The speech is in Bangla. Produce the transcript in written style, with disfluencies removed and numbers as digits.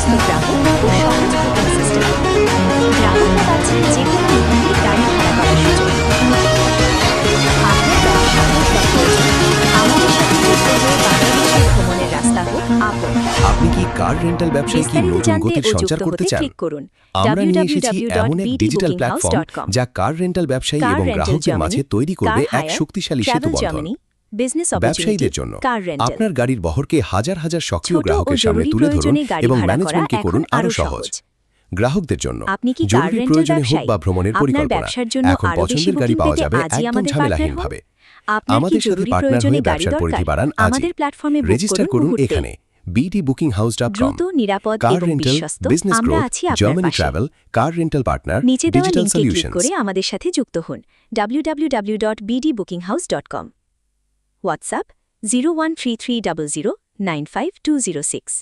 বিশ্বস্ত গ্রাহক ও সহজ বুকিং সিস্টেম। গ্রাহকরা পাচ্ছেন যেকোনো মুহূর্তে গাড়ি ভাড়া করার সুযোগ। আপনার ব্যবসা হোক বা প্রয়োজন, আমাদের সাথে যুক্ত হয়ে বাংলাদেশের ভ্রমণের রাস্তা হোক আপন। আপনি কি কার রেন্টাল ব্যবসায় কি বিস্তারিত নতুন জানতে গতির ও সঞ্চার যুক্ত করতে হতে চান? ক্লিক করুন আমরা নিয়ে এসেছি এমন এক ডিজিটাল প্ল্যাটফর্ম www.bdbookinghouse.com। যা কার রেন্টাল ব্যবসায়ী কার এবং রেন্টাল গ্রাহকদের জার্মানি, মাঝে তৈরি করবে কার এক হায়ার, শক্তিশালী ট্রাভেল সেতুবন্ধন। জার্মানি, বিজনেস ব্যবসায়ীদের অপরচুনিটি, জন্য কার রেন্টাল। আপনার গাড়ির বহরকে হাজার হাজার সক্রিয় ছোট ও গ্রাহকের সামনে জরুরি তুলে ধরুন প্রয়োজনে গাড়ি এবং ভাড়া করা ম্যানেজমেন্টকে এখন করুন আরও আরও সহজ। সহজ। গ্রাহকদের জন্য আপনি কি কার জরুরি রেন্টাল প্রয়োজনে হোক ব্যবসায়ী? বা ভ্রমণের আপনার পরিকল্পনা ব্যবসার জন্য এখন আরও বেশি পছন্দের গাড়ি বুকিং পাওয়া পেতে যাবে আজই একদম আমাদের পার্টনার হন। ঝামেলাহীনভাবে। আপনার কি আমাদের সাথে জরুরি পার্টনার প্রয়োজনে হয়ে গাড়ি ব্যবসার পরিধি দরকার? বাড়ান আমাদের আজই। প্ল্যাটফর্মে বুক রেজিস্টার করুন করুন মুহূর্তেই। এখানে bdbookinghouse.com। দ্রুত, নিরাপদ কার এবং রেন্টাল, বিশ্বস্ত, বিজনেস আমরা গ্রোথ, আছি আপনার জার্মানি পাশে। ট্রাভেল, কার রেন্টাল পার্টনার, নিচে দেওয়া ডিজিটাল লিঙ্কে ক্লিক সলিউশনস। করে আমাদের সাথে যুক্ত হন www.bdbookinghouse.com। হোয়াটসঅ্যাপ 013300952006।